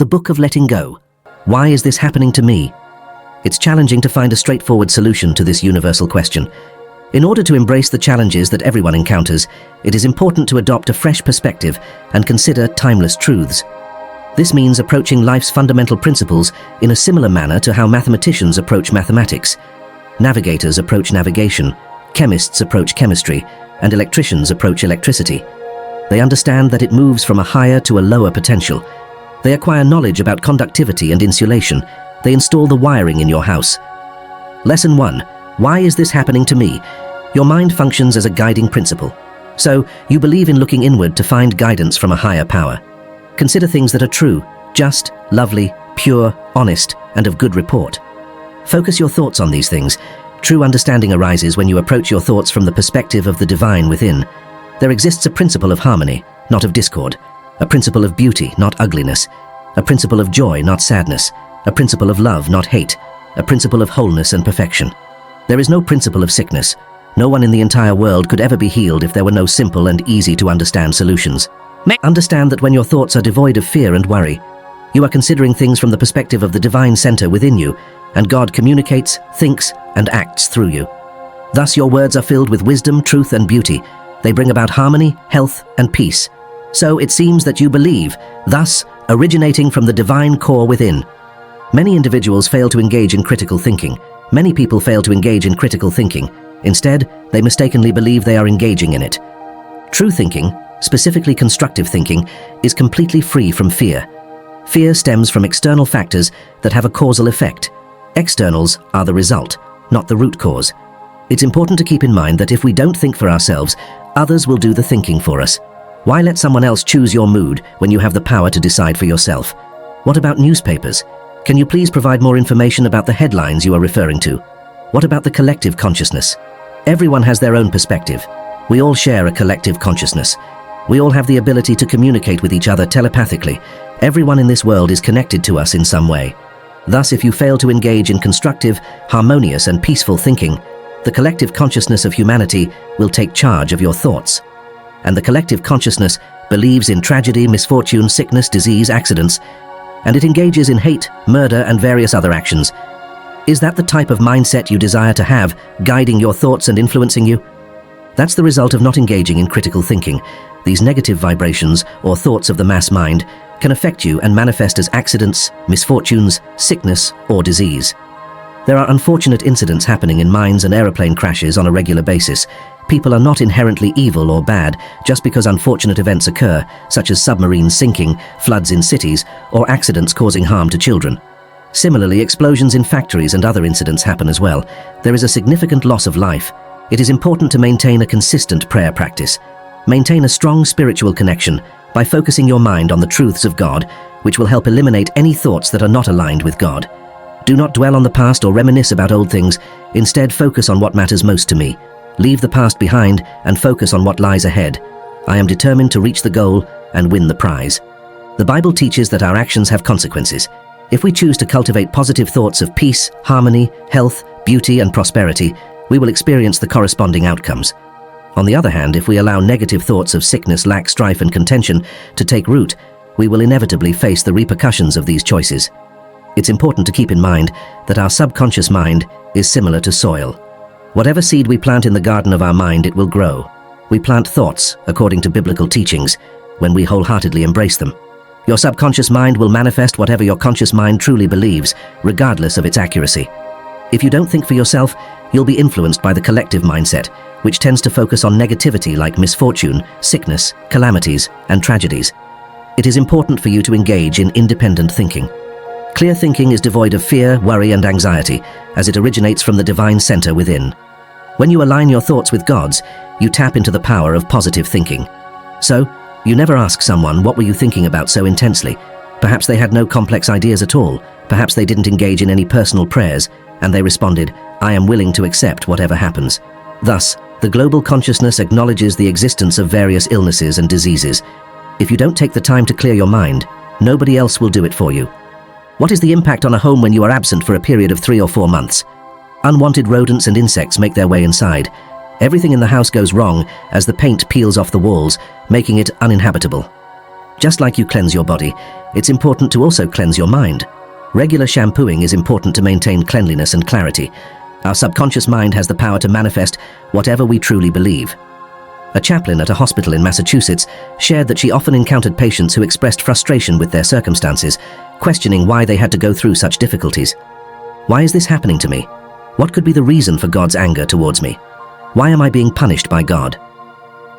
The Book of Letting Go. Why is this happening to me? It's challenging to find a straightforward solution to this universal question. In order to embrace the challenges that everyone encounters, it is important to adopt a fresh perspective and consider timeless truths. This means approaching life's fundamental principles in a similar manner to how mathematicians approach mathematics. Navigators approach navigation, chemists approach chemistry, and electricians approach electricity. They understand that it moves from a higher to a lower potential. They acquire knowledge about conductivity and insulation. They install the wiring in your house. Lesson 1. Why is this happening to me? Your mind functions as a guiding principle. So, you believe in looking inward to find guidance from a higher power. Consider things that are true, just, lovely, pure, honest, and of good report. Focus your thoughts on these things. True understanding arises when you approach your thoughts from the perspective of the divine within. There exists a principle of harmony, not of discord. A principle of beauty, not ugliness. A principle of joy, not sadness. A principle of love, not hate. A principle of wholeness and perfection. There is no principle of sickness. No one in the entire world could ever be healed if there were no simple and easy to understand solutions. Understand that when your thoughts are devoid of fear and worry, you are considering things from the perspective of the divine center within you, and God communicates, thinks, and acts through you. Thus your words are filled with wisdom, truth, and beauty. They bring about harmony, health, and peace. So it seems that you believe, thus originating from the divine core within. Many individuals fail to engage in critical thinking. Many people fail to engage in critical thinking. Instead, they mistakenly believe they are engaging in it. True thinking, specifically constructive thinking, is completely free from fear. Fear stems from external factors that have a causal effect. Externals are the result, not the root cause. It's important to keep in mind that if we don't think for ourselves, others will do the thinking for us. Why let someone else choose your mood when you have the power to decide for yourself? What about newspapers? Can you please provide more information about the headlines you are referring to? What about the collective consciousness? Everyone has their own perspective. We all share a collective consciousness. We all have the ability to communicate with each other telepathically. Everyone in this world is connected to us in some way. Thus, if you fail to engage in constructive, harmonious, and peaceful thinking, the collective consciousness of humanity will take charge of your thoughts. And the collective consciousness believes in tragedy, misfortune, sickness, disease, accidents, and it engages in hate, murder, and various other actions. Is that the type of mindset you desire to have, guiding your thoughts and influencing you? That's the result of not engaging in critical thinking. These negative vibrations, or thoughts of the mass mind, can affect you and manifest as accidents, misfortunes, sickness, or disease. There are unfortunate incidents happening in mines and aeroplane crashes on a regular basis. People are not inherently evil or bad just because unfortunate events occur, such as submarines sinking, floods in cities, or accidents causing harm to children. Similarly, explosions in factories and other incidents happen as well. There is a significant loss of life. It is important to maintain a consistent prayer practice. Maintain a strong spiritual connection by focusing your mind on the truths of God, which will help eliminate any thoughts that are not aligned with God. Do not dwell on the past or reminisce about old things. Instead, focus on what matters most to me. Leave the past behind and focus on what lies ahead. I am determined to reach the goal and win the prize. The Bible teaches that our actions have consequences. If we choose to cultivate positive thoughts of peace, harmony, health, beauty, and prosperity, we will experience the corresponding outcomes. On the other hand, if we allow negative thoughts of sickness, lack, strife, and contention to take root, we will inevitably face the repercussions of these choices. It's important to keep in mind that our subconscious mind is similar to soil. Whatever seed we plant in the garden of our mind, it will grow. We plant thoughts, according to biblical teachings, when we wholeheartedly embrace them. Your subconscious mind will manifest whatever your conscious mind truly believes, regardless of its accuracy. If you don't think for yourself, you'll be influenced by the collective mindset, which tends to focus on negativity like misfortune, sickness, calamities, and tragedies. It is important for you to engage in independent thinking. Clear thinking is devoid of fear, worry, and anxiety, as it originates from the divine center within. When you align your thoughts with God's, you tap into the power of positive thinking. So, you never ask someone, what were you thinking about so intensely? Perhaps they had no complex ideas at all. Perhaps they didn't engage in any personal prayers, and they responded, I am willing to accept whatever happens. Thus, the global consciousness acknowledges the existence of various illnesses and diseases. If you don't take the time to clear your mind, nobody else will do it for you. What is the impact on a home when you are absent for a period of 3 or 4 months? Unwanted rodents and insects make their way inside. Everything in the house goes wrong as the paint peels off the walls, making it uninhabitable. Just like you cleanse your body, it's important to also cleanse your mind. Regular shampooing is important to maintain cleanliness and clarity. Our subconscious mind has the power to manifest whatever we truly believe. A chaplain at a hospital in Massachusetts shared that she often encountered patients who expressed frustration with their circumstances, questioning why they had to go through such difficulties. Why is this happening to me? What could be the reason for God's anger towards me? Why am I being punished by God?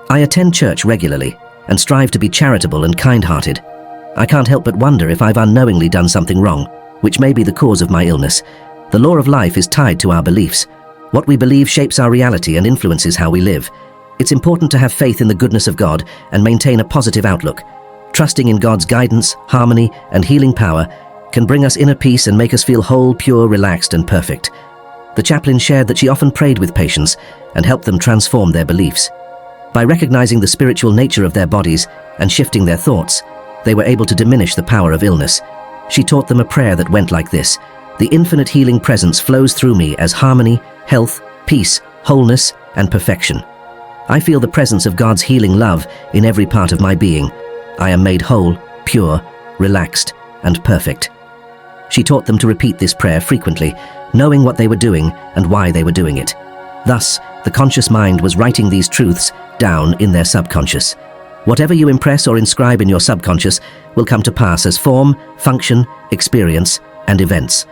I attend church regularly and strive to be charitable and kind-hearted. I can't help but wonder if I've unknowingly done something wrong, which may be the cause of my illness. The law of life is tied to our beliefs. What we believe shapes our reality and influences how we live. It's important to have faith in the goodness of God and maintain a positive outlook. Trusting in God's guidance, harmony, and healing power can bring us inner peace and make us feel whole, pure, relaxed, and perfect. The chaplain shared that she often prayed with patients and helped them transform their beliefs. By recognizing the spiritual nature of their bodies and shifting their thoughts, they were able to diminish the power of illness. She taught them a prayer that went like this: "The infinite healing presence flows through me as harmony, health, peace, wholeness, and perfection. I feel the presence of God's healing love in every part of my being. I am made whole, pure, relaxed, and perfect." She taught them to repeat this prayer frequently, knowing what they were doing and why they were doing it. Thus, the conscious mind was writing these truths down in their subconscious. Whatever you impress or inscribe in your subconscious will come to pass as form, function, experience, and events.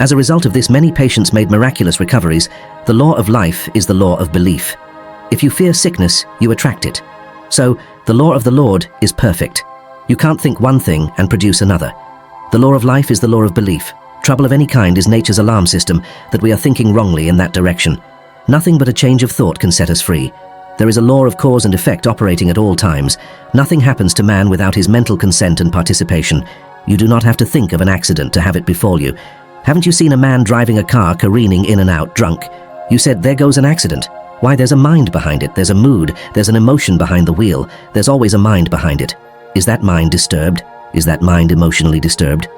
As a result of this, many patients made miraculous recoveries. The law of life is the law of belief. If you fear sickness, you attract it. So, the law of the Lord is perfect. You can't think one thing and produce another. The law of life is the law of belief. Trouble of any kind is nature's alarm system that we are thinking wrongly in that direction. Nothing but a change of thought can set us free. There is a law of cause and effect operating at all times. Nothing happens to man without his mental consent and participation. You do not have to think of an accident to have it befall you. Haven't you seen a man driving a car careening in and out drunk? You said, "There goes an accident." Why, there's a mind behind it, there's a mood, there's an emotion behind the wheel, there's always a mind behind it. Is that mind disturbed? Is that mind emotionally disturbed?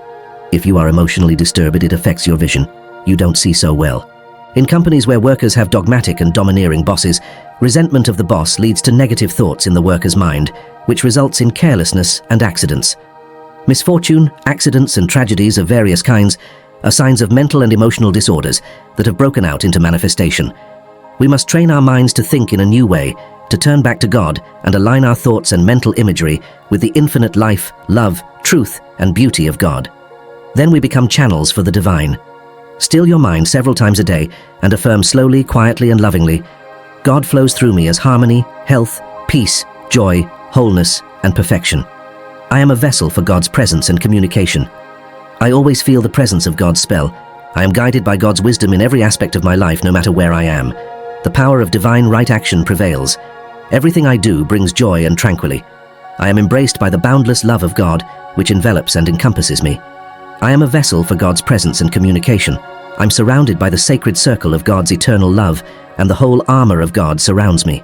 If you are emotionally disturbed, it affects your vision. You don't see so well. In companies where workers have dogmatic and domineering bosses, resentment of the boss leads to negative thoughts in the worker's mind, which results in carelessness and accidents. Misfortune, accidents, and tragedies of various kinds are signs of mental and emotional disorders that have broken out into manifestation. We must train our minds to think in a new way, to turn back to God and align our thoughts and mental imagery with the infinite life, love, truth, and beauty of God. Then we become channels for the divine. Still your mind several times a day and affirm slowly, quietly, and lovingly, "God flows through me as harmony, health, peace, joy, wholeness, and perfection. I am a vessel for God's presence and communication. I always feel the presence of God's spell. I am guided by God's wisdom in every aspect of my life, no matter where I am. The power of divine right action prevails. Everything I do brings joy and tranquility. I am embraced by the boundless love of God, which envelops and encompasses me. I am a vessel for God's presence and communication. I'm surrounded by the sacred circle of God's eternal love, and the whole armor of God surrounds me."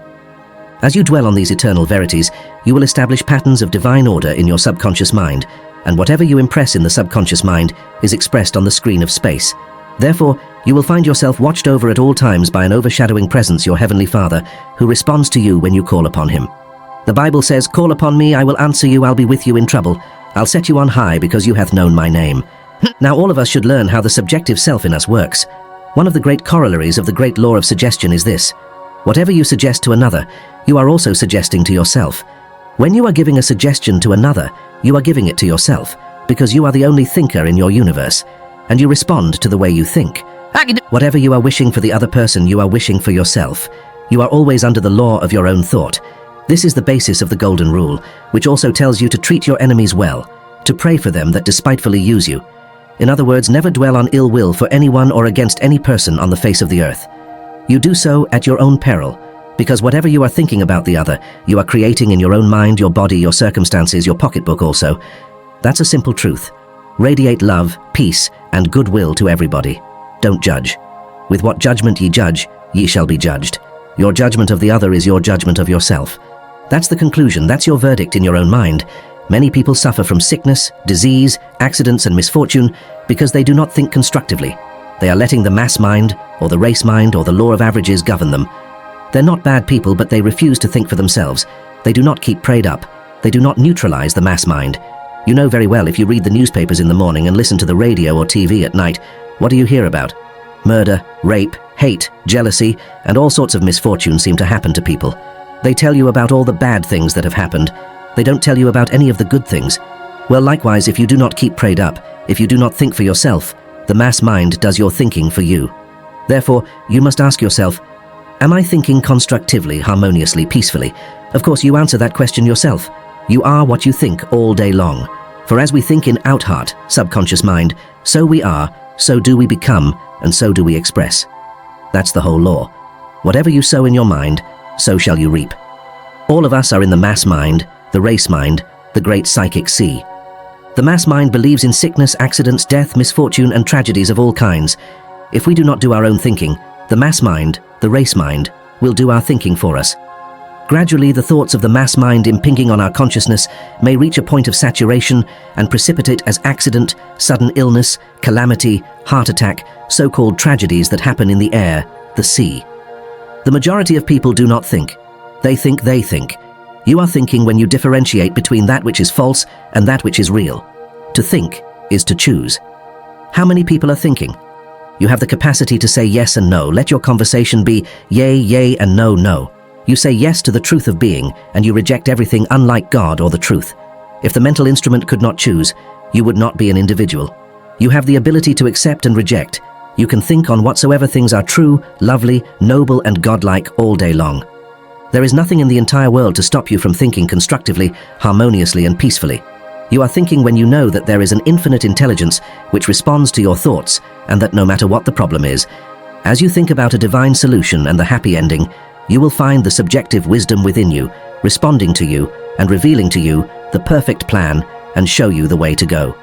As you dwell on these eternal verities, you will establish patterns of divine order in your subconscious mind, and whatever you impress in the subconscious mind is expressed on the screen of space. Therefore, you will find yourself watched over at all times by an overshadowing presence, your Heavenly Father, who responds to you when you call upon Him. The Bible says, "Call upon me, I will answer you, I'll be with you in trouble. I'll set you on high because you hath known my name." Now all of us should learn how the subjective self in us works. One of the great corollaries of the great law of suggestion is this: whatever you suggest to another, you are also suggesting to yourself. When you are giving a suggestion to another, you are giving it to yourself, because you are the only thinker in your universe, and you respond to the way you think. Whatever you are wishing for the other person, you are wishing for yourself. You are always under the law of your own thought. This is the basis of the Golden Rule, which also tells you to treat your enemies well, to pray for them that despitefully use you. In other words, never dwell on ill will for anyone or against any person on the face of the earth. You do so at your own peril, because whatever you are thinking about the other, you are creating in your own mind, your body, your circumstances, your pocketbook also. That's a simple truth. Radiate love, peace, and goodwill to everybody. Don't judge. With what judgment ye judge, ye shall be judged. Your judgment of the other is your judgment of yourself. That's the conclusion, that's your verdict in your own mind. Many people suffer from sickness, disease, accidents, and misfortune because they do not think constructively. They are letting the mass mind, or the race mind, or the law of averages govern them. They're not bad people, but they refuse to think for themselves. They do not keep prayed up. They do not neutralize the mass mind. You know very well if you read the newspapers in the morning and listen to the radio or TV at night, what do you hear about? Murder, rape, hate, jealousy, and all sorts of misfortunes seem to happen to people. They tell you about all the bad things that have happened. They don't tell you about any of the good things. Well, likewise, if you do not keep prayed up, if you do not think for yourself, the mass mind does your thinking for you. Therefore, you must ask yourself, am I thinking constructively, harmoniously, peacefully? Of course, you answer that question yourself. You are what you think all day long. For as we think in out heart, subconscious mind, so we are, so do we become, and so do we express. That's the whole law. Whatever you sow in your mind, so shall you reap. All of us are in the mass mind, the race mind, the great psychic sea. The mass mind believes in sickness, accidents, death, misfortune, and tragedies of all kinds. If we do not do our own thinking, the mass mind, the race mind, will do our thinking for us. Gradually, the thoughts of the mass mind impinging on our consciousness may reach a point of saturation and precipitate as accident, sudden illness, calamity, heart attack, so-called tragedies that happen in the air, the sea. The majority of people do not think. They think they think. You are thinking when you differentiate between that which is false and that which is real. To think is to choose. How many people are thinking? You have the capacity to say yes and no. Let your conversation be yay, yay, and no, no. You say yes to the truth of being, and you reject everything unlike God or the truth. If the mental instrument could not choose, you would not be an individual. You have the ability to accept and reject. You can think on whatsoever things are true, lovely, noble, and godlike all day long. There is nothing in the entire world to stop you from thinking constructively, harmoniously, and peacefully. You are thinking when you know that there is an infinite intelligence which responds to your thoughts, and that no matter what the problem is, as you think about a divine solution and the happy ending, you will find the subjective wisdom within you, responding to you and revealing to you the perfect plan and show you the way to go.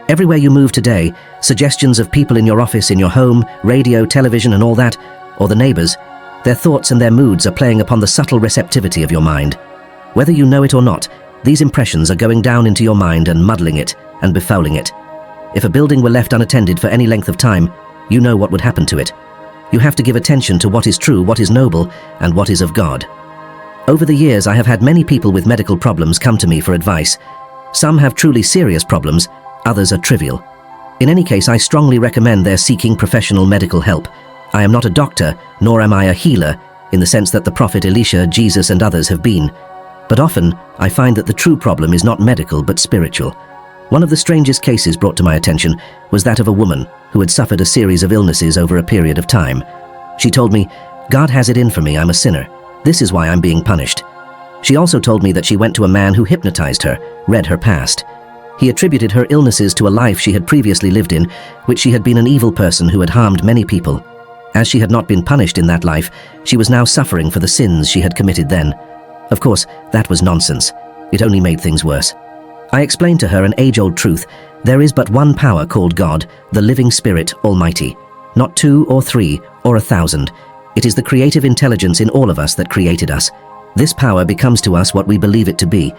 Everywhere you move today, suggestions of people in your office, in your home, radio, television, and all that, or the neighbors, their thoughts and their moods are playing upon the subtle receptivity of your mind. Whether you know it or not, these impressions are going down into your mind and muddling it and befouling it. If a building were left unattended for any length of time, you know what would happen to it. You have to give attention to what is true, what is noble, and what is of God. Over the years, I have had many people with medical problems come to me for advice. Some have truly serious problems, others are trivial. In any case, I strongly recommend their seeking professional medical help. I am not a doctor, nor am I a healer, in the sense that the prophet Elisha, Jesus, and others have been. But often, I find that the true problem is not medical, but spiritual. One of the strangest cases brought to my attention was that of a woman who had suffered a series of illnesses over a period of time. She told me, "God has it in for me, I'm a sinner. This is why I'm being punished." She also told me that she went to a man who hypnotized her, read her past. He attributed her illnesses to a life she had previously lived in, which she had been an evil person who had harmed many people. As she had not been punished in that life, she was now suffering for the sins she had committed then. Of course, that was nonsense. It only made things worse. I explained to her an age-old truth. There is but one power called God, the living Spirit Almighty. Not 2 or 3 or 1,000. It is the creative intelligence in all of us that created us. This power becomes to us what we believe it to be.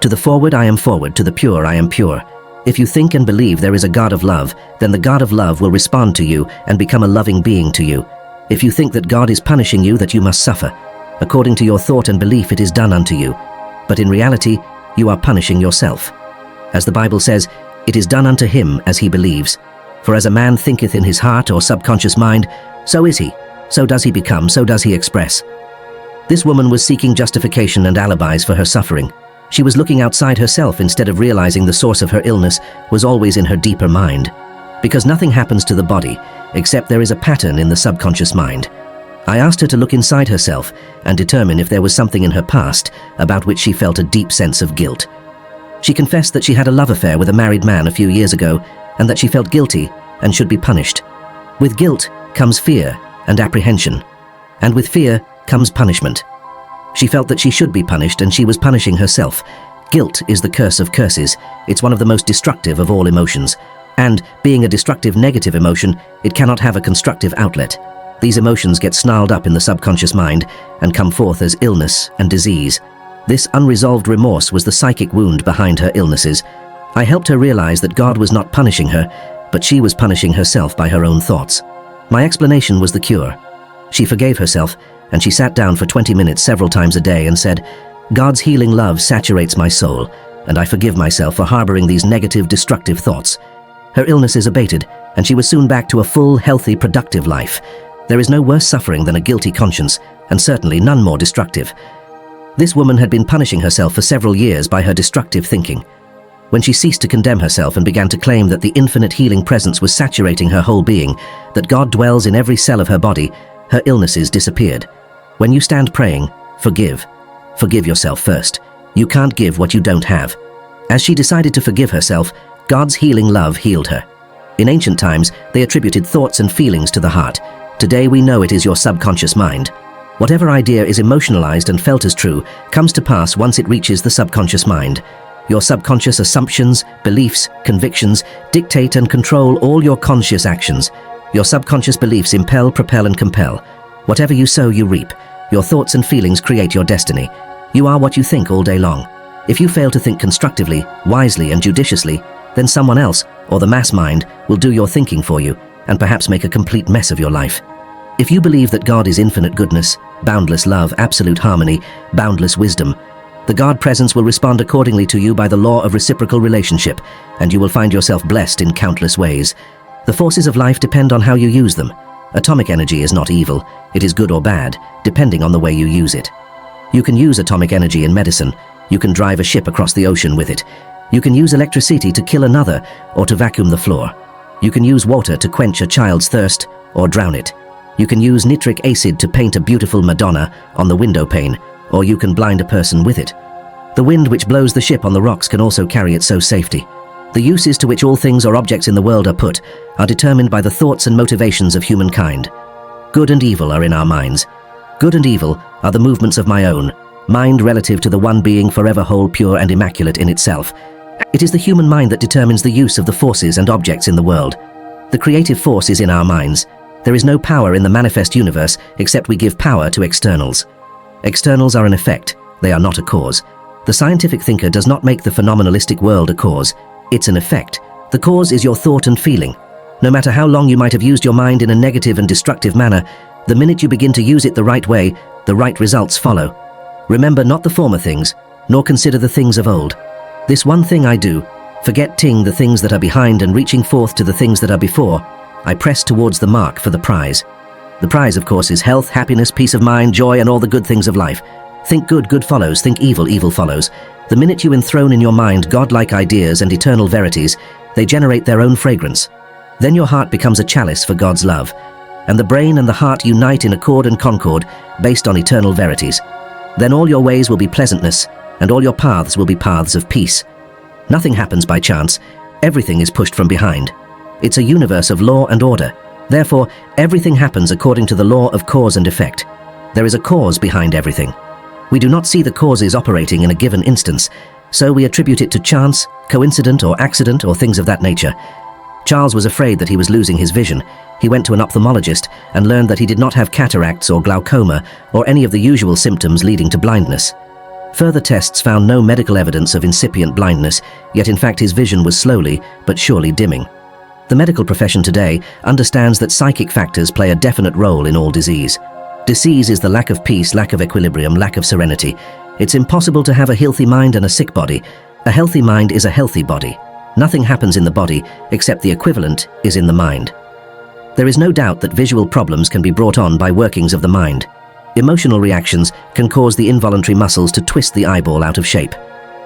To the forward I am forward, to the pure I am pure. If you think and believe there is a God of love, then the God of love will respond to you and become a loving being to you. If you think that God is punishing you, that you must suffer, according to your thought and belief it is done unto you. But in reality, you are punishing yourself. As the Bible says, it is done unto him as he believes. For as a man thinketh in his heart or subconscious mind, so is he, so does he become, so does he express. This woman was seeking justification and alibis for her suffering. She was looking outside herself instead of realizing the source of her illness was always in her deeper mind. Because nothing happens to the body, except there is a pattern in the subconscious mind. I asked her to look inside herself and determine if there was something in her past about which she felt a deep sense of guilt. She confessed that she had a love affair with a married man a few years ago and that she felt guilty and should be punished. With guilt comes fear and apprehension, and with fear comes punishment. She felt that she should be punished and she was punishing herself. Guilt is the curse of curses. It's one of the most destructive of all emotions. And, being a destructive negative emotion, it cannot have a constructive outlet. These emotions get snarled up in the subconscious mind and come forth as illness and disease. This unresolved remorse was the psychic wound behind her illnesses. I helped her realize that God was not punishing her, but she was punishing herself by her own thoughts. My explanation was the cure. She forgave herself, and she sat down for 20 minutes several times a day and said, God's healing love saturates my soul, and I forgive myself for harboring these negative, destructive thoughts. Her illness is abated, and she was soon back to a full, healthy, productive life. There is no worse suffering than a guilty conscience, and certainly none more destructive. This woman had been punishing herself for several years by her destructive thinking. When she ceased to condemn herself and began to claim that the infinite healing presence was saturating her whole being, that God dwells in every cell of her body, her illnesses disappeared. When you stand praying, forgive. Forgive yourself first. You can't give what you don't have. As she decided to forgive herself, God's healing love healed her. In ancient times, they attributed thoughts and feelings to the heart. Today we know it is your subconscious mind. Whatever idea is emotionalized and felt as true comes to pass once it reaches the subconscious mind. Your subconscious assumptions, beliefs, convictions dictate and control all your conscious actions. Your subconscious beliefs impel, propel, and compel. Whatever you sow, you reap. Your thoughts and feelings create your destiny. You are what you think all day long. If you fail to think constructively, wisely, and judiciously, then someone else, or the mass mind, will do your thinking for you, and perhaps make a complete mess of your life. If you believe that God is infinite goodness, boundless love, absolute harmony, boundless wisdom, the God presence will respond accordingly to you by the law of reciprocal relationship, and you will find yourself blessed in countless ways. The forces of life depend on how you use them. Atomic energy is not evil, it is good or bad, depending on the way you use it. You can use atomic energy in medicine. You can drive a ship across the ocean with it. You can use electricity to kill another or to vacuum the floor. You can use water to quench a child's thirst or drown it. You can use nitric acid to paint a beautiful Madonna on the window pane, or you can blind a person with it. The wind which blows the ship on the rocks can also carry it so safety. The uses to which all things or objects in the world are put are determined by the thoughts and motivations of humankind. Good and evil are in our minds. Good and evil are the movements of my own mind relative to the one being forever whole, pure, and immaculate in itself. It is the human mind that determines the use of the forces and objects in the world. The creative force is in our minds. There is no power in the manifest universe except we give power to externals. Externals are an effect, they are not a cause. The scientific thinker does not make the phenomenalistic world a cause. It's an effect. The cause is your thought and feeling. No matter how long you might have used your mind in a negative and destructive manner, the minute you begin to use it the right way, the right results follow. Remember not the former things, nor consider the things of old. This one thing I do, forgetting the things that are behind and reaching forth to the things that are before, I press towards the mark for the prize. The prize, of course, is health, happiness, peace of mind, joy, and all the good things of life. Think good, good follows. Think evil, evil follows. The minute you enthrone in your mind godlike ideas and eternal verities, they generate their own fragrance. Then your heart becomes a chalice for God's love, and the brain and the heart unite in accord and concord based on eternal verities. Then all your ways will be pleasantness, and all your paths will be paths of peace. Nothing happens by chance. Everything is pushed from behind. It's a universe of law and order. Therefore, everything happens according to the law of cause and effect. There is a cause behind everything. We do not see the causes operating in a given instance, so we attribute it to chance, coincident, or accident, or things of that nature. Charles was afraid that he was losing his vision. He went to an ophthalmologist and learned that he did not have cataracts or glaucoma or any of the usual symptoms leading to blindness. Further tests found no medical evidence of incipient blindness, yet in fact his vision was slowly but surely dimming. The medical profession today understands that psychic factors play a definite role in all disease. Disease is the lack of peace, lack of equilibrium, lack of serenity. It's impossible to have a healthy mind and a sick body. A healthy mind is a healthy body. Nothing happens in the body except the equivalent is in the mind. There is no doubt that visual problems can be brought on by workings of the mind. Emotional reactions can cause the involuntary muscles to twist the eyeball out of shape.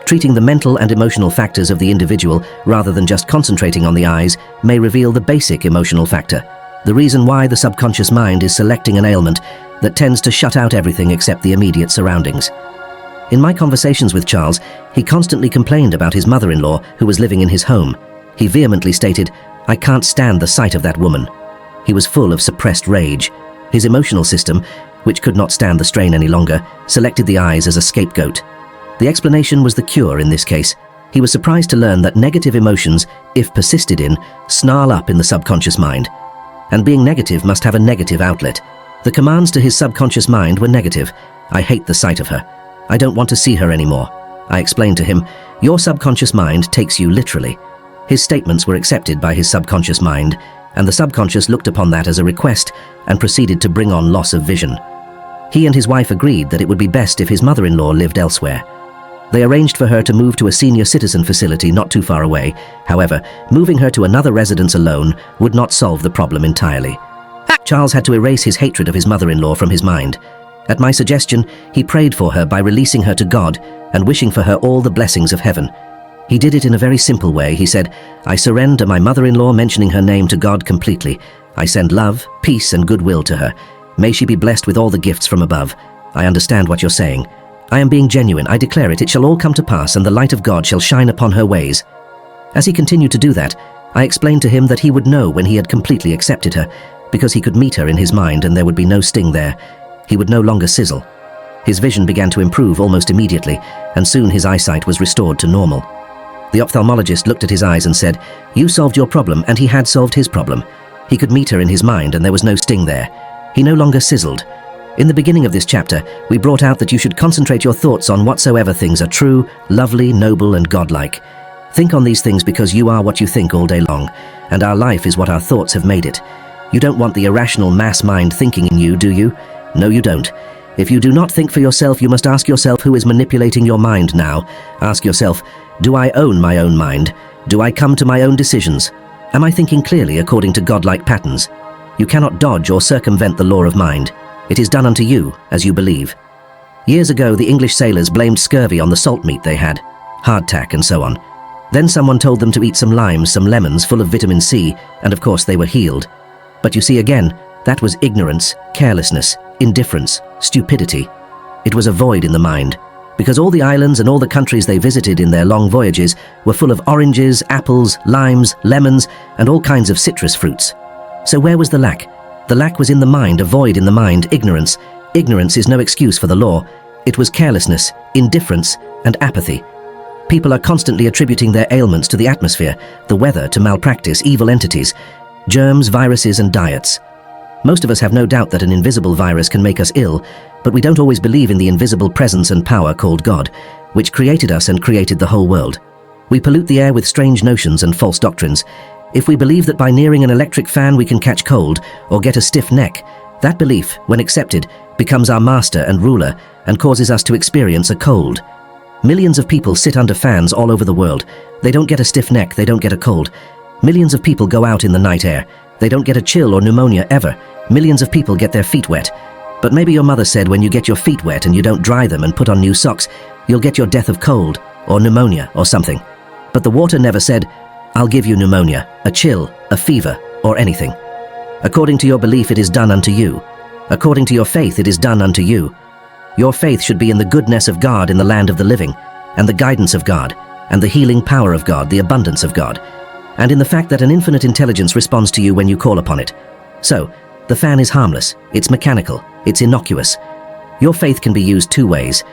Treating the mental and emotional factors of the individual rather than just concentrating on the eyes may reveal the basic emotional factor, the reason why the subconscious mind is selecting an ailment that tends to shut out everything except the immediate surroundings. In my conversations with Charles, he constantly complained about his mother-in-law who was living in his home. He vehemently stated, "I can't stand the sight of that woman." He was full of suppressed rage. His emotional system, which could not stand the strain any longer, selected the eyes as a scapegoat. The explanation was the cure in this case. He was surprised to learn that negative emotions, if persisted in, snarl up in the subconscious mind. And being negative must have a negative outlet. The commands to his subconscious mind were negative. "I hate the sight of her. I don't want to see her anymore." I explained to him, "Your subconscious mind takes you literally." His statements were accepted by his subconscious mind, and the subconscious looked upon that as a request and proceeded to bring on loss of vision. He and his wife agreed that it would be best if his mother-in-law lived elsewhere. They arranged for her to move to a senior citizen facility not too far away. However, moving her to another residence alone would not solve the problem entirely. Charles had to erase his hatred of his mother-in-law from his mind. At my suggestion, he prayed for her by releasing her to God and wishing for her all the blessings of heaven. He did it in a very simple way. He said, "I surrender my mother-in-law, mentioning her name, to God completely. I send love, peace, and goodwill to her. May she be blessed with all the gifts from above. I understand what you're saying. I am being genuine. I declare it. It shall all come to pass, and the light of God shall shine upon her ways." As he continued to do that, I explained to him that he would know when he had completely accepted her, because he could meet her in his mind and there would be no sting there. He would no longer sizzle. His vision began to improve almost immediately, and soon his eyesight was restored to normal. The ophthalmologist looked at his eyes and said, "You solved your problem," and he had solved his problem. He could meet her in his mind and there was no sting there. He no longer sizzled. In the beginning of this chapter, we brought out that you should concentrate your thoughts on whatsoever things are true, lovely, noble, and godlike. Think on these things because you are what you think all day long, and our life is what our thoughts have made it. You don't want the irrational mass mind thinking in you, do you? No, you don't. If you do not think for yourself, you must ask yourself who is manipulating your mind now. Ask yourself, do I own my own mind? Do I come to my own decisions? Am I thinking clearly according to godlike patterns? You cannot dodge or circumvent the law of mind. It is done unto you as you believe. Years ago, the English sailors blamed scurvy on the salt meat they had, hardtack and so on. Then someone told them to eat some limes, some lemons full of vitamin C, and of course they were healed. But you see again, that was ignorance, carelessness, indifference, stupidity. It was a void in the mind, because all the islands and all the countries they visited in their long voyages were full of oranges, apples, limes, lemons, and all kinds of citrus fruits. So where was the lack? The lack was in the mind, a void in the mind, ignorance. Ignorance is no excuse for the law. It was carelessness, indifference, and apathy. People are constantly attributing their ailments to the atmosphere, the weather, to malpractice, evil entities, germs, viruses, and diets. Most of us have no doubt that an invisible virus can make us ill, but we don't always believe in the invisible presence and power called God, which created us and created the whole world. We pollute the air with strange notions and false doctrines. If we believe that by nearing an electric fan we can catch cold or get a stiff neck, that belief, when accepted, becomes our master and ruler and causes us to experience a cold. Millions of people sit under fans all over the world. They don't get a stiff neck, they don't get a cold. Millions of people go out in the night air. They don't get a chill or pneumonia ever. Millions of people get their feet wet. But maybe your mother said when you get your feet wet and you don't dry them and put on new socks, you'll get your death of cold or pneumonia or something. But the water never said, "I'll give you pneumonia, a chill, a fever, or anything." According to your belief, it is done unto you. According to your faith, it is done unto you. Your faith should be in the goodness of God in the land of the living, and the guidance of God, and the healing power of God, the abundance of God, and in the fact that an infinite intelligence responds to you when you call upon it. So, the fan is harmless, it's mechanical, it's innocuous. Your faith can be used two ways.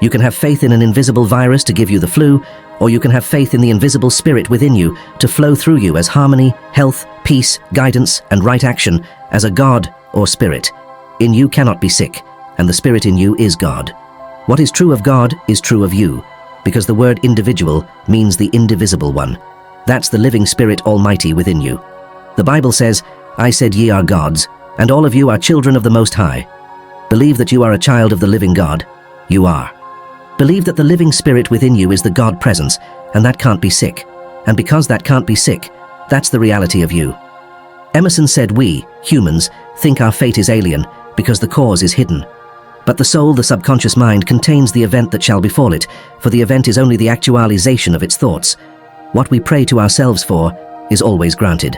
You can have faith in an invisible virus to give you the flu, or you can have faith in the invisible spirit within you to flow through you as harmony, health, peace, guidance, and right action as a God or spirit. In you cannot be sick, and the spirit in you is God. What is true of God is true of you, because the word individual means the indivisible one. That's the living spirit almighty within you. The Bible says, "I said ye are gods, and all of you are children of the Most High." Believe that you are a child of the living God. You are. Believe that the living spirit within you is the God presence, and that can't be sick. And because that can't be sick, that's the reality of you. Emerson said we, humans, think our fate is alien because the cause is hidden. But the soul, the subconscious mind, contains the event that shall befall it, for the event is only the actualization of its thoughts. What we pray to ourselves for is always granted.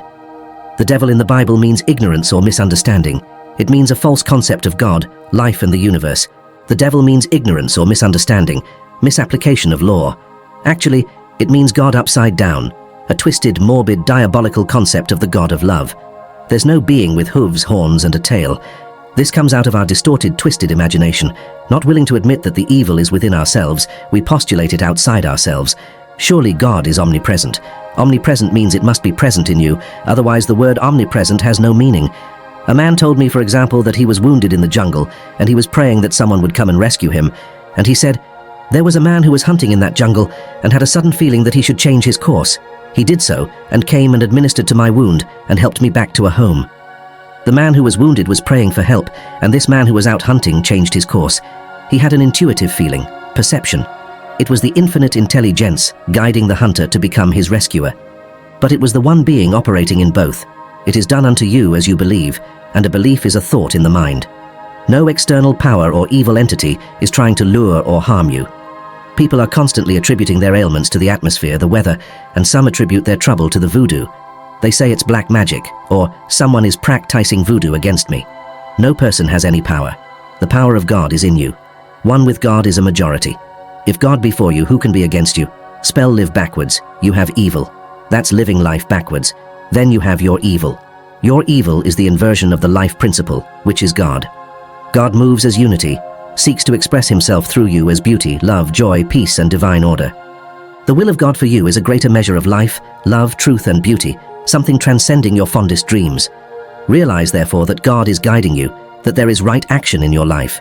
The devil in the Bible means ignorance or misunderstanding. It means a false concept of God, life, and the universe. The devil means ignorance or misunderstanding, misapplication of law. Actually, it means God upside down, a twisted, morbid, diabolical concept of the God of love. There's no being with hooves, horns, and a tail. This comes out of our distorted, twisted imagination. Not willing to admit that the evil is within ourselves, we postulate it outside ourselves. Surely God is omnipresent. Omnipresent means it must be present in you, otherwise the word omnipresent has no meaning. A man told me, for example, that he was wounded in the jungle, and he was praying that someone would come and rescue him. And he said, "There was a man who was hunting in that jungle, and had a sudden feeling that he should change his course. He did so, and came and administered to my wound, and helped me back to a home." The man who was wounded was praying for help, and this man who was out hunting changed his course. He had an intuitive feeling, perception. It was the infinite intelligence guiding the hunter to become his rescuer. But it was the one being operating in both. It is done unto you as you believe, and a belief is a thought in the mind. No external power or evil entity is trying to lure or harm you. People are constantly attributing their ailments to the atmosphere, the weather, and some attribute their trouble to the voodoo. They say it's black magic, or someone is practicing voodoo against me. No person has any power. The power of God is in you. One with God is a majority. If God be for you, who can be against you? Spell live backwards. You have evil. That's living life backwards. Then you have your evil. Your evil is the inversion of the life principle, which is God. God moves as unity, seeks to express himself through you as beauty, love, joy, peace, and divine order. The will of God for you is a greater measure of life, love, truth, and beauty, something transcending your fondest dreams. Realize, therefore, that God is guiding you, that there is right action in your life.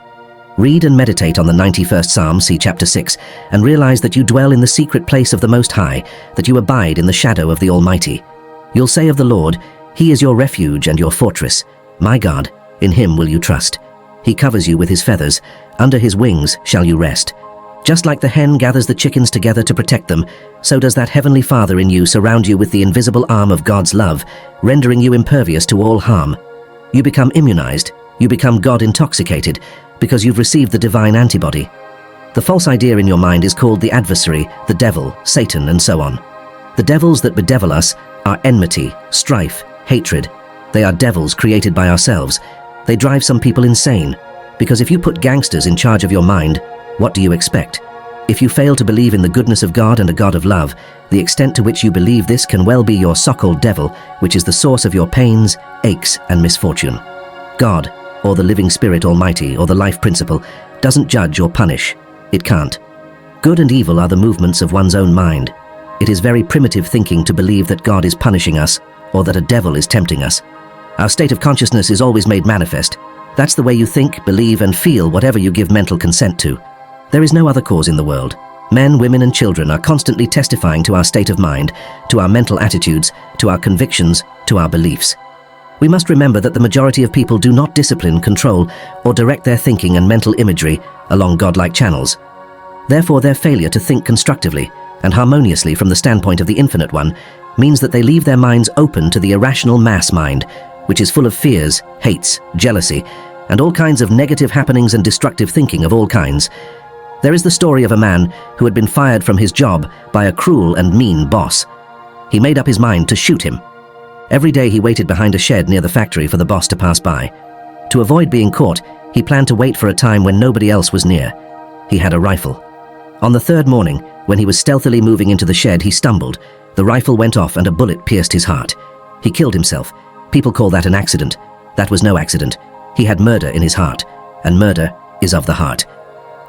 Read and meditate on the 91st Psalm, see chapter 6, and realize that you dwell in the secret place of the Most High, that you abide in the shadow of the Almighty. You'll say of the Lord, He is your refuge and your fortress. My God, in Him will you trust. He covers you with His feathers. Under His wings shall you rest. Just like the hen gathers the chickens together to protect them, so does that Heavenly Father in you surround you with the invisible arm of God's love, rendering you impervious to all harm. You become immunized, you become God-intoxicated, because you've received the divine antibody. The false idea in your mind is called the adversary, the devil, Satan, and so on. The devils that bedevil us are enmity, strife, hatred. They are devils created by ourselves. They drive some people insane, because if you put gangsters in charge of your mind, what do you expect? If you fail to believe in the goodness of God and a God of love, the extent to which you believe this can well be your so-called devil, which is the source of your pains, aches, and misfortune. God, or the living Spirit Almighty, or the life principle, doesn't judge or punish. It can't. Good and evil are the movements of one's own mind. It is very primitive thinking to believe that God is punishing us, or that a devil is tempting us. Our state of consciousness is always made manifest. That's the way you think, believe, and feel whatever you give mental consent to. There is no other cause in the world. Men, women, and children are constantly testifying to our state of mind, to our mental attitudes, to our convictions, to our beliefs. We must remember that the majority of people do not discipline, control, or direct their thinking and mental imagery along godlike channels. Therefore, their failure to think constructively and harmoniously from the standpoint of the Infinite One means that they leave their minds open to the irrational mass mind, which is full of fears, hates, jealousy, and all kinds of negative happenings and destructive thinking of all kinds. There is the story of a man who had been fired from his job by a cruel and mean boss. He made up his mind to shoot him. Every day he waited behind a shed near the factory for the boss to pass by. To avoid being caught, he planned to wait for a time when nobody else was near. He had a rifle. On the third morning, when he was stealthily moving into the shed, he stumbled. The rifle went off and a bullet pierced his heart. He killed himself. People call that an accident. That was no accident. He had murder in his heart, and murder is of the heart.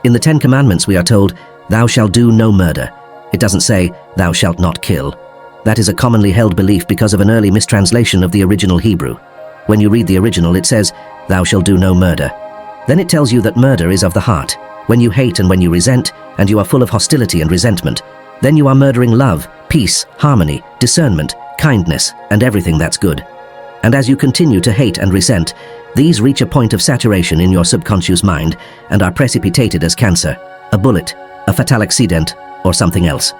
In the 10 Commandments we are told, "Thou shalt do no murder." It doesn't say, "Thou shalt not kill." That is a commonly held belief because of an early mistranslation of the original Hebrew. When you read the original, it says, "Thou shalt do no murder." Then it tells you that murder is of the heart. When you hate and when you resent, and you are full of hostility and resentment, then you are murdering love, peace, harmony, discernment, kindness, and everything that's good. And as you continue to hate and resent, these reach a point of saturation in your subconscious mind and are precipitated as cancer, a bullet, a fatal accident, or something else.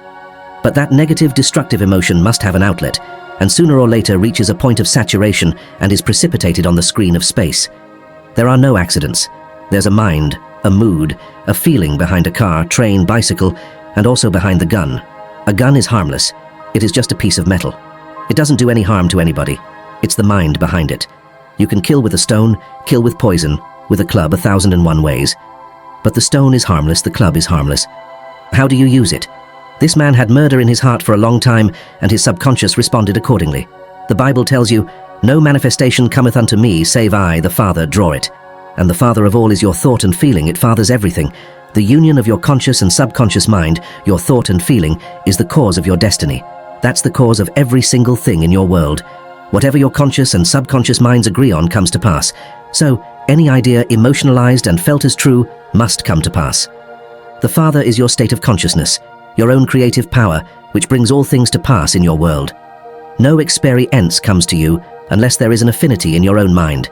But that negative, destructive emotion must have an outlet, and sooner or later reaches a point of saturation and is precipitated on the screen of space. There are no accidents. There's a mind, a mood, a feeling behind a car, train, bicycle, and also behind the gun. A gun is harmless. It is just a piece of metal. It doesn't do any harm to anybody. It's the mind behind it. You can kill with a stone, kill with poison, with a club 1,001 ways. But the stone is harmless, the club is harmless. How do you use it? This man had murder in his heart for a long time, and his subconscious responded accordingly. The Bible tells you, "No manifestation cometh unto me, save I, the Father, draw it." And the Father of all is your thought and feeling. It fathers everything. The union of your conscious and subconscious mind, your thought and feeling, is the cause of your destiny. That's the cause of every single thing in your world. Whatever your conscious and subconscious minds agree on comes to pass. So, any idea emotionalized and felt as true must come to pass. The Father is your state of consciousness, your own creative power, which brings all things to pass in your world. No experience comes to you unless there is an affinity in your own mind.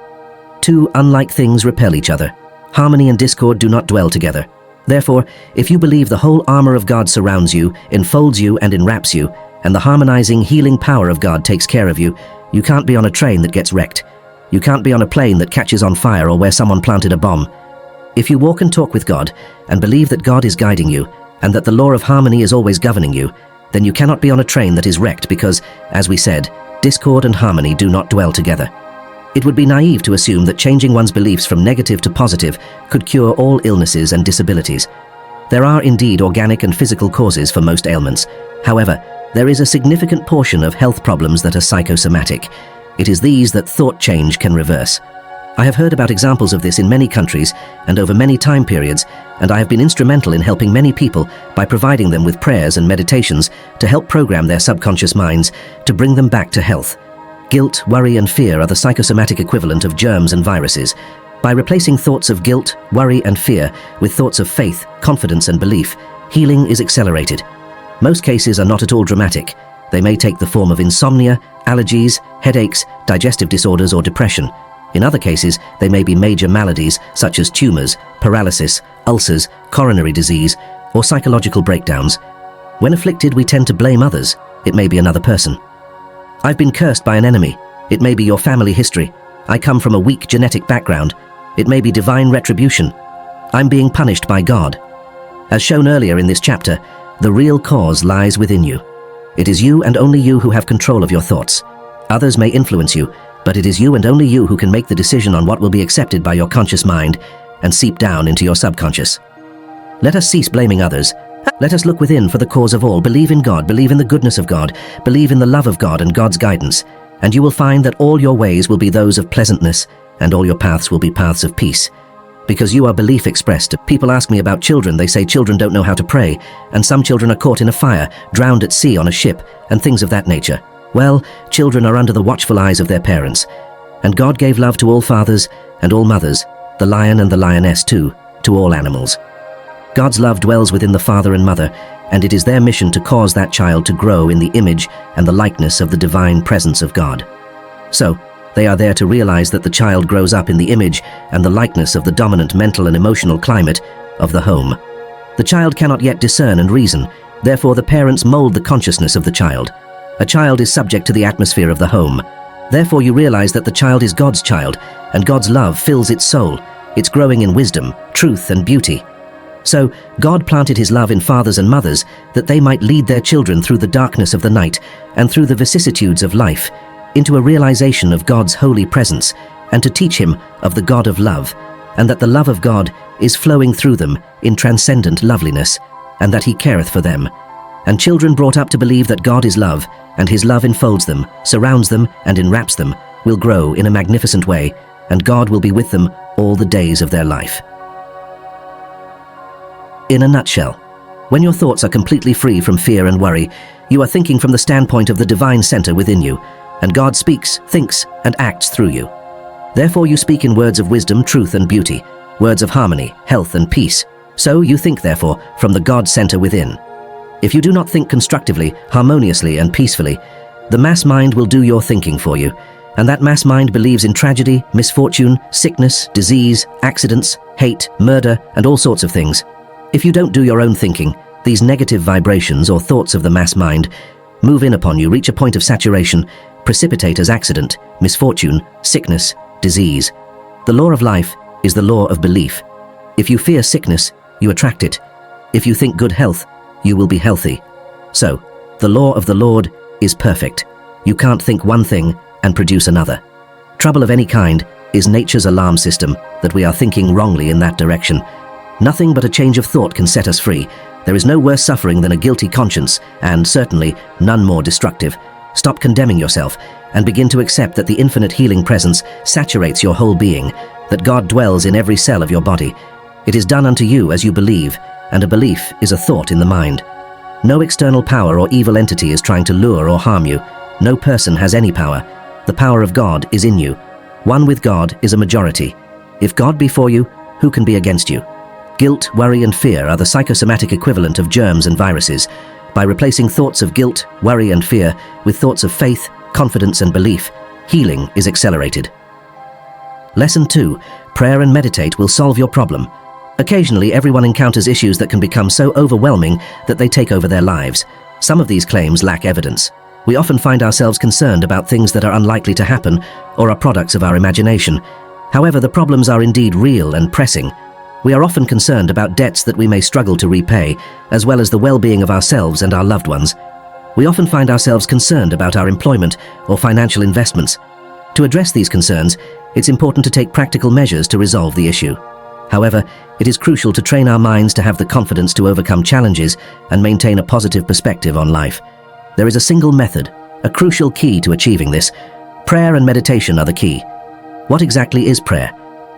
Two unlike things repel each other. Harmony and discord do not dwell together. Therefore, if you believe the whole armor of God surrounds you, enfolds you and enwraps you, and the harmonizing, healing power of God takes care of you, you can't be on a train that gets wrecked. You can't be on a plane that catches on fire or where someone planted a bomb. If you walk and talk with God and believe that God is guiding you and that the law of harmony is always governing you, then you cannot be on a train that is wrecked because, as we said, discord and harmony do not dwell together. It would be naive to assume that changing one's beliefs from negative to positive could cure all illnesses and disabilities. There are indeed organic and physical causes for most ailments. However, there is a significant portion of health problems that are psychosomatic. It is these that thought change can reverse. I have heard about examples of this in many countries and over many time periods, and I have been instrumental in helping many people by providing them with prayers and meditations to help program their subconscious minds to bring them back to health. Guilt, worry, and fear are the psychosomatic equivalent of germs and viruses. By replacing thoughts of guilt, worry, and fear with thoughts of faith, confidence, and belief, healing is accelerated. Most cases are not at all dramatic. They may take the form of insomnia, allergies, headaches, digestive disorders, or depression. In other cases, they may be major maladies such as tumors, paralysis, ulcers, coronary disease, or psychological breakdowns. When afflicted, we tend to blame others. It may be another person. I've been cursed by an enemy. It may be your family history. I come from a weak genetic background. It may be divine retribution. I'm being punished by God. As shown earlier in this chapter, the real cause lies within you. It is you and only you who have control of your thoughts. Others may influence you, but it is you and only you who can make the decision on what will be accepted by your conscious mind and seep down into your subconscious. Let us cease blaming others. Let us look within for the cause of all. Believe in God, believe in the goodness of God, believe in the love of God and God's guidance, and you will find that all your ways will be those of pleasantness, and all your paths will be paths of peace. Because you are belief expressed. People ask me about children. They say children don't know how to pray, and some children are caught in a fire, drowned at sea on a ship, and things of that nature. Well, children are under the watchful eyes of their parents. And God gave love to all fathers and all mothers, the lion and the lioness too, to all animals. God's love dwells within the father and mother, and it is their mission to cause that child to grow in the image and the likeness of the divine presence of God. So, they are there to realize that the child grows up in the image and the likeness of the dominant mental and emotional climate of the home. The child cannot yet discern and reason, therefore the parents mold the consciousness of the child. A child is subject to the atmosphere of the home. Therefore you realize that the child is God's child, and God's love fills its soul. It's growing in wisdom, truth, and beauty. So, God planted his love in fathers and mothers that they might lead their children through the darkness of the night and through the vicissitudes of life into a realization of God's holy presence, and to teach him of the God of love, and that the love of God is flowing through them in transcendent loveliness, and that he careth for them. And children brought up to believe that God is love, and his love enfolds them, surrounds them, and enwraps them, will grow in a magnificent way, and God will be with them all the days of their life. In a nutshell, when your thoughts are completely free from fear and worry, you are thinking from the standpoint of the divine center within you, and God speaks, thinks, and acts through you. Therefore you speak in words of wisdom, truth, and beauty, words of harmony, health, and peace. So you think, therefore, from the God center within. If you do not think constructively, harmoniously, and peacefully, the mass mind will do your thinking for you, and that mass mind believes in tragedy, misfortune, sickness, disease, accidents, hate, murder, and all sorts of things. If you don't do your own thinking, these negative vibrations or thoughts of the mass mind move in upon you, reach a point of saturation, precipitate as accident, misfortune, sickness, disease. The law of life is the law of belief. If you fear sickness, you attract it. If you think good health, you will be healthy. So, the law of the Lord is perfect. You can't think one thing and produce another. Trouble of any kind is nature's alarm system that we are thinking wrongly in that direction. Nothing but a change of thought can set us free. There is no worse suffering than a guilty conscience, and certainly none more destructive. Stop condemning yourself and begin to accept that the infinite healing presence saturates your whole being, that God dwells in every cell of your body. It is done unto you as you believe, and a belief is a thought in the mind. No external power or evil entity is trying to lure or harm you. No person has any power. The power of God is in you. One with God is a majority. If God be for you, who can be against you? Guilt, worry, and fear are the psychosomatic equivalent of germs and viruses. By replacing thoughts of guilt, worry, and fear with thoughts of faith, confidence and belief, healing is accelerated. Lesson 2. Prayer and meditate will solve your problem. Occasionally, everyone encounters issues that can become so overwhelming that they take over their lives. Some of these claims lack evidence. We often find ourselves concerned about things that are unlikely to happen or are products of our imagination. However, the problems are indeed real and pressing. We are often concerned about debts that we may struggle to repay, as well as the well-being of ourselves and our loved ones. We often find ourselves concerned about our employment or financial investments. To address these concerns, it's important to take practical measures to resolve the issue. However, it is crucial to train our minds to have the confidence to overcome challenges and maintain a positive perspective on life. There is a single method, a crucial key to achieving this. Prayer and meditation are the key. What exactly is prayer?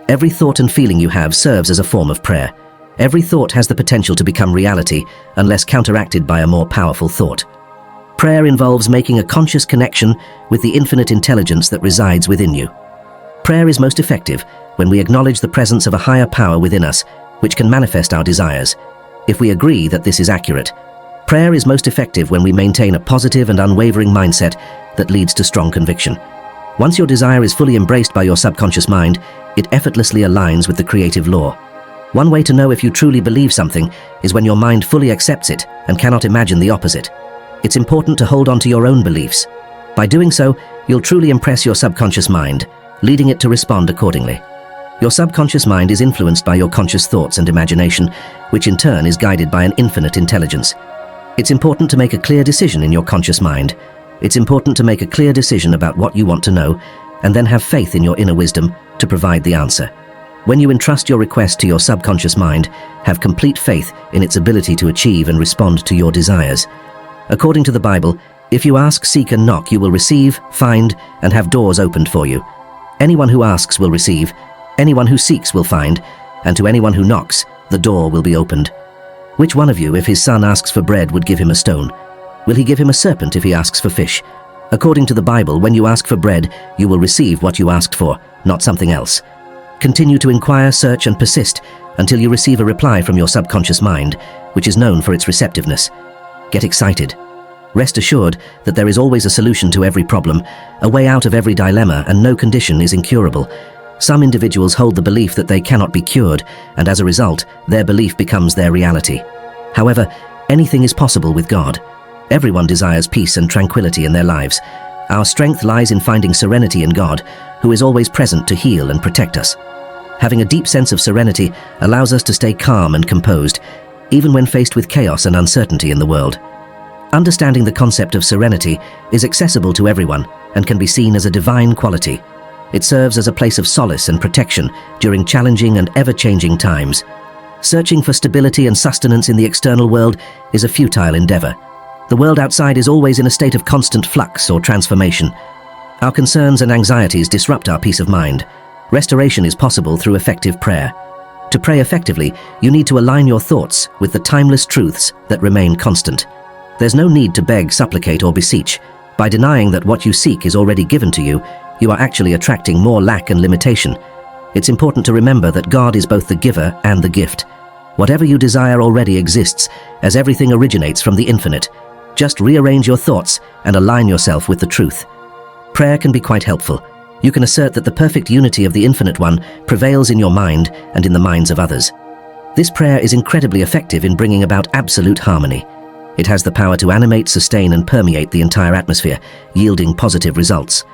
Every thought and feeling you have serves as a form of prayer. Every thought has the potential to become reality unless counteracted by a more powerful thought. Prayer involves making a conscious connection with the infinite intelligence that resides within you. Prayer is most effective when we acknowledge the presence of a higher power within us, which can manifest our desires. If we agree that this is accurate, prayer is most effective when we maintain a positive and unwavering mindset that leads to strong conviction. Once your desire is fully embraced by your subconscious mind, it effortlessly aligns with the creative law. One way to know if you truly believe something is when your mind fully accepts it and cannot imagine the opposite. It's important to hold on to your own beliefs. By doing so, you'll truly impress your subconscious mind, leading it to respond accordingly. Your subconscious mind is influenced by your conscious thoughts and imagination, which in turn is guided by an infinite intelligence. It's important to make a clear decision in your conscious mind. It's important to make a clear decision about what you want to know, and then have faith in your inner wisdom to provide the answer. When you entrust your request to your subconscious mind, have complete faith in its ability to achieve and respond to your desires. According to the Bible, if you ask, seek, and knock, you will receive, find, and have doors opened for you. Anyone who asks will receive, anyone who seeks will find, and to anyone who knocks, the door will be opened. Which one of you, if his son asks for bread, would give him a stone? Will he give him a serpent if he asks for fish? According to the Bible, when you ask for bread, you will receive what you asked for, not something else. Continue to inquire, search, and persist until you receive a reply from your subconscious mind, which is known for its receptiveness. Get excited. Rest assured that there is always a solution to every problem, a way out of every dilemma, and no condition is incurable. Some individuals hold the belief that they cannot be cured, and as a result, their belief becomes their reality. However, anything is possible with God. Everyone desires peace and tranquility in their lives. Our strength lies in finding serenity in God, who is always present to heal and protect us. Having a deep sense of serenity allows us to stay calm and composed, even when faced with chaos and uncertainty in the world. Understanding the concept of serenity is accessible to everyone and can be seen as a divine quality. It serves as a place of solace and protection during challenging and ever-changing times. Searching for stability and sustenance in the external world is a futile endeavor. The world outside is always in a state of constant flux or transformation. Our concerns and anxieties disrupt our peace of mind. Restoration is possible through effective prayer. To pray effectively, you need to align your thoughts with the timeless truths that remain constant. There's no need to beg, supplicate, or beseech. By denying that what you seek is already given to you, you are actually attracting more lack and limitation. It's important to remember that God is both the giver and the gift. Whatever you desire already exists, as everything originates from the infinite. Just rearrange your thoughts and align yourself with the truth. Prayer can be quite helpful. You can assert that the perfect unity of the Infinite One prevails in your mind and in the minds of others. This prayer is incredibly effective in bringing about absolute harmony. It has the power to animate, sustain, and permeate the entire atmosphere, yielding positive results.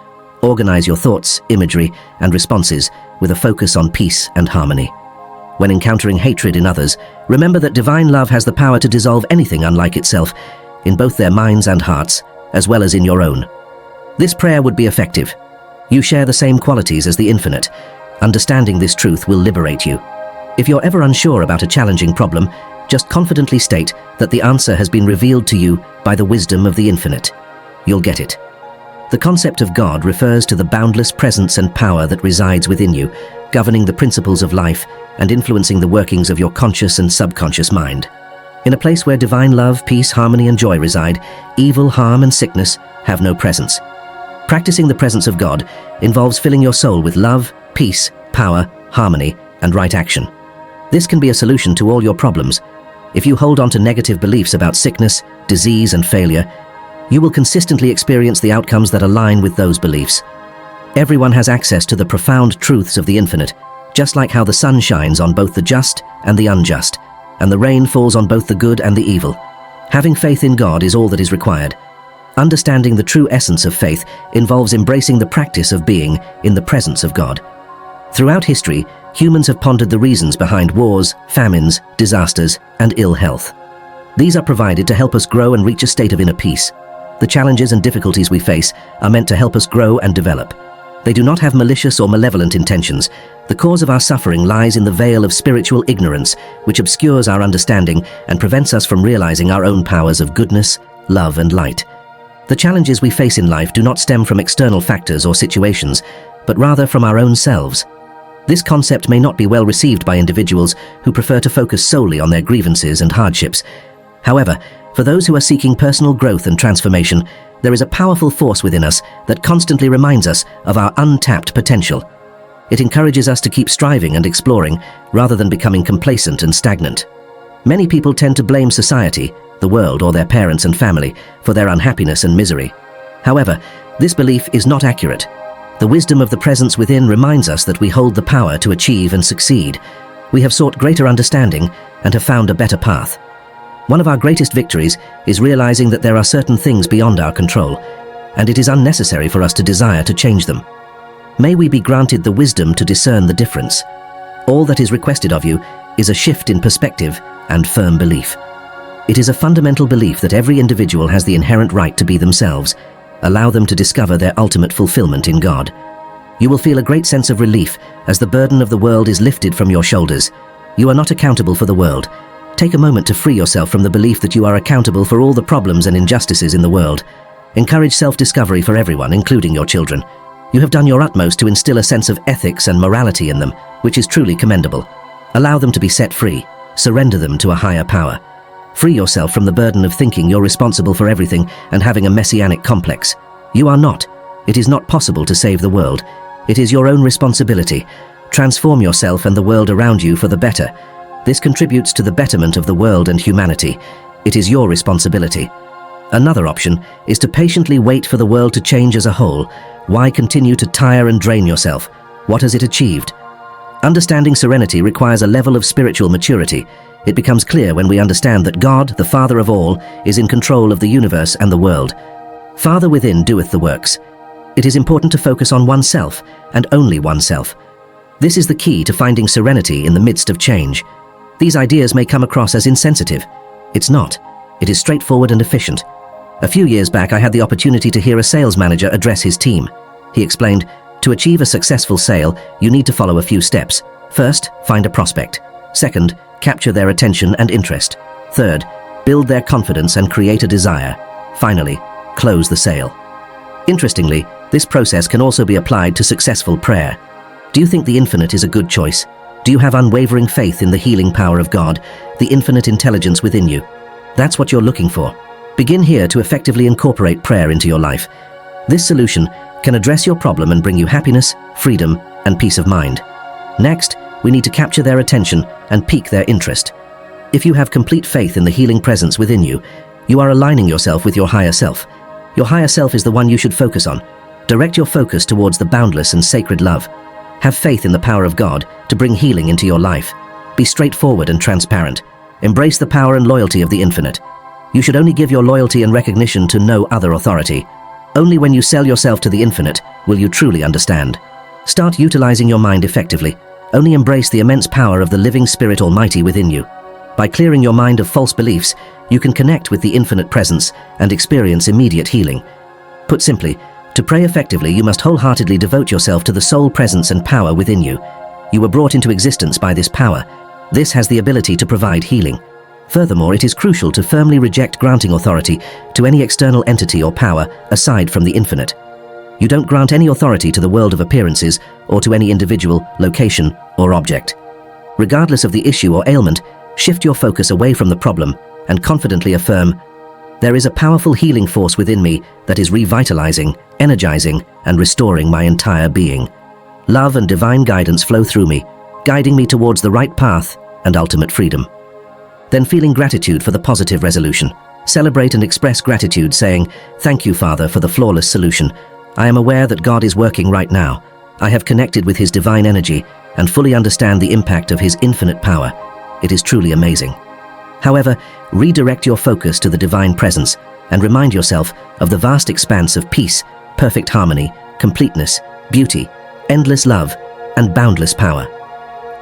Organize your thoughts, imagery, and responses with a focus on peace and harmony. When encountering hatred in others, remember that divine love has the power to dissolve anything unlike itself, in both their minds and hearts, as well as in your own. This prayer would be effective. You share the same qualities as the infinite. Understanding this truth will liberate you. If you're ever unsure about a challenging problem, just confidently state that the answer has been revealed to you by the wisdom of the infinite. You'll get it. The concept of God refers to the boundless presence and power that resides within you, governing the principles of life and influencing the workings of your conscious and subconscious mind. In a place where divine love, peace, harmony, and joy reside, evil, harm, and sickness have no presence. Practicing the presence of God involves filling your soul with love, peace, power, harmony, and right action. This can be a solution to all your problems. If you hold on to negative beliefs about sickness, disease, and failure, You will consistently experience the outcomes that align with those beliefs. Everyone has access to the profound truths of the infinite, just like how the sun shines on both the just and the unjust, and the rain falls on both the good and the evil. Having faith in God is all that is required. Understanding the true essence of faith involves embracing the practice of being in the presence of God. Throughout history, humans have pondered the reasons behind wars, famines, disasters, and ill health. These are provided to help us grow and reach a state of inner peace. The challenges and difficulties we face are meant to help us grow and develop. They do not have malicious or malevolent intentions. The cause of our suffering lies in the veil of spiritual ignorance, which obscures our understanding and prevents us from realizing our own powers of goodness, love, and light. The challenges we face in life do not stem from external factors or situations, but rather from our own selves. This concept may not be well received by individuals who prefer to focus solely on their grievances and hardships. However, for those who are seeking personal growth and transformation, there is a powerful force within us that constantly reminds us of our untapped potential. It encourages us to keep striving and exploring, rather than becoming complacent and stagnant. Many people tend to blame society, the world, or their parents and family for their unhappiness and misery. However, this belief is not accurate. The wisdom of the presence within reminds us that we hold the power to achieve and succeed. We have sought greater understanding and have found a better path. One of our greatest victories is realizing that there are certain things beyond our control, and it is unnecessary for us to desire to change them. May we be granted the wisdom to discern the difference. All that is requested of you is a shift in perspective and firm belief. It is a fundamental belief that every individual has the inherent right to be themselves. Allow them to discover their ultimate fulfillment in God. You will feel a great sense of relief as the burden of the world is lifted from your shoulders. You are not accountable for the world. Take a moment to free yourself from the belief that you are accountable for all the problems and injustices in the world. Encourage self-discovery for everyone, including your children. You have done your utmost to instill a sense of ethics and morality in them, which is truly commendable. Allow them to be set free. Surrender them to a higher power. Free yourself from the burden of thinking you're responsible for everything and having a messianic complex. You are not. It is not possible to save the world. It is your own responsibility. Transform yourself and the world around you for the better. This contributes to the betterment of the world and humanity. It is your responsibility. Another option is to patiently wait for the world to change as a whole. Why continue to tire and drain yourself? What has it achieved? Understanding serenity requires a level of spiritual maturity. It becomes clear when we understand that God, the Father of all, is in control of the universe and the world. Father within doeth the works. It is important to focus on oneself and only oneself. This is the key to finding serenity in the midst of change. These ideas may come across as insensitive. It's not. It is straightforward and efficient. A few years back, I had the opportunity to hear a sales manager address his team. He explained, to achieve a successful sale, you need to follow a few steps. First, find a prospect. Second, capture their attention and interest. Third, build their confidence and create a desire. Finally, close the sale. Interestingly, this process can also be applied to successful prayer. Do you think the infinite is a good choice? Do you have unwavering faith in the healing power of God, the infinite intelligence within you? That's what you're looking for. Begin here to effectively incorporate prayer into your life. This solution can address your problem and bring you happiness, freedom, and peace of mind. Next, we need to capture their attention and pique their interest. If you have complete faith in the healing presence within you, you are aligning yourself with your higher self. Your higher self is the one you should focus on. Direct your focus towards the boundless and sacred love. Have faith in the power of God to bring healing into your life. Be straightforward and transparent. Embrace the power and loyalty of the infinite. You should only give your loyalty and recognition to no other authority. Only when you sell yourself to the infinite will you truly understand. Start utilizing your mind effectively. Only embrace the immense power of the living Spirit Almighty within you. By clearing your mind of false beliefs, you can connect with the infinite presence and experience immediate healing. Put simply, to pray effectively, you must wholeheartedly devote yourself to the sole presence and power within you. You were brought into existence by this power. This has the ability to provide healing. Furthermore, it is crucial to firmly reject granting authority to any external entity or power aside from the infinite. You don't grant any authority to the world of appearances or to any individual, location, or object. Regardless of the issue or ailment, shift your focus away from the problem and confidently affirm, "There is a powerful healing force within me that is revitalizing, energizing, and restoring my entire being. Love and divine guidance flow through me, guiding me towards the right path and ultimate freedom." Then, feeling gratitude for the positive resolution, Celebrate and express gratitude, saying, "Thank you, Father, for the flawless solution. I am aware that God is working right now. I have connected with His divine energy and fully understand the impact of His infinite power. It is truly amazing." However, redirect your focus to the divine presence and remind yourself of the vast expanse of peace, perfect harmony, completeness, beauty, endless love, and boundless power.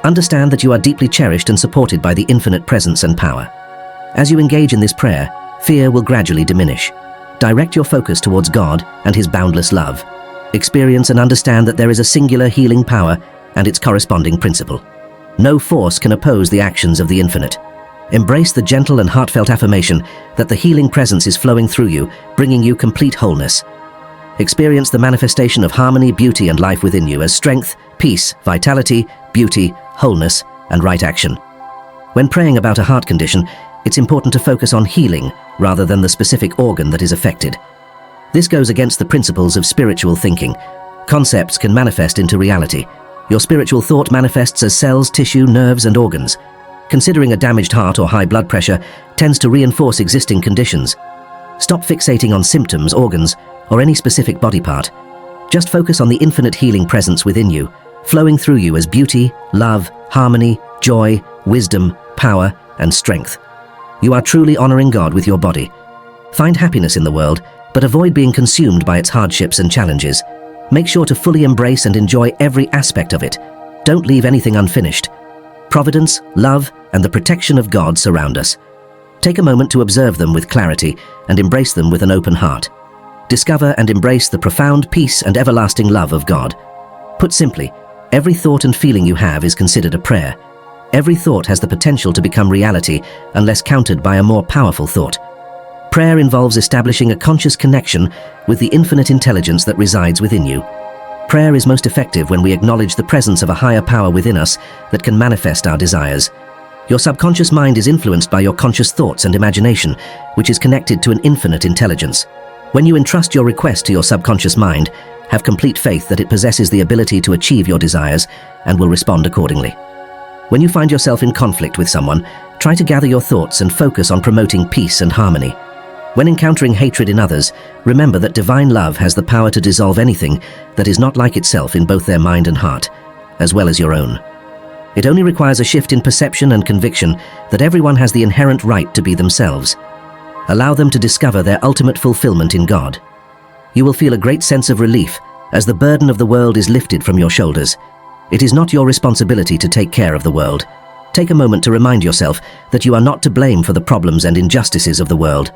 Understand that you are deeply cherished and supported by the infinite presence and power. As you engage in this prayer, fear will gradually diminish. Direct your focus towards God and His boundless love. Experience and understand that there is a singular healing power and its corresponding principle. No force can oppose the actions of the infinite. Embrace the gentle and heartfelt affirmation that the healing presence is flowing through you, bringing you complete wholeness. Experience the manifestation of harmony, beauty, and life within you as strength, peace, vitality, beauty, wholeness, and right action. When praying about a heart condition, it's important to focus on healing rather than the specific organ that is affected. This goes against the principles of spiritual thinking. Concepts can manifest into reality. Your spiritual thought manifests as cells, tissue, nerves, and organs. Considering a damaged heart or high blood pressure tends to reinforce existing conditions. Stop fixating on symptoms, organs, or any specific body part. Just focus on the infinite healing presence within you, flowing through you as beauty, love, harmony, joy, wisdom, power, and strength. You are truly honoring God with your body. Find happiness in the world, but avoid being consumed by its hardships and challenges. Make sure to fully embrace and enjoy every aspect of it. Don't leave anything unfinished. Providence, love, and the protection of God surround us. Take a moment to observe them with clarity and embrace them with an open heart. Discover and embrace the profound peace and everlasting love of God. Put simply, every thought and feeling you have is considered a prayer. Every thought has the potential to become reality unless countered by a more powerful thought. Prayer involves establishing a conscious connection with the infinite intelligence that resides within you. Prayer is most effective when we acknowledge the presence of a higher power within us that can manifest our desires. Your subconscious mind is influenced by your conscious thoughts and imagination, which is connected to an infinite intelligence. When you entrust your request to your subconscious mind, have complete faith that it possesses the ability to achieve your desires and will respond accordingly. When you find yourself in conflict with someone, try to gather your thoughts and focus on promoting peace and harmony. When encountering hatred in others, remember that divine love has the power to dissolve anything that is not like itself in both their mind and heart, as well as your own. It only requires a shift in perception and conviction that everyone has the inherent right to be themselves. Allow them to discover their ultimate fulfillment in God. You will feel a great sense of relief as the burden of the world is lifted from your shoulders. It is not your responsibility to take care of the world. Take a moment to remind yourself that you are not to blame for the problems and injustices of the world.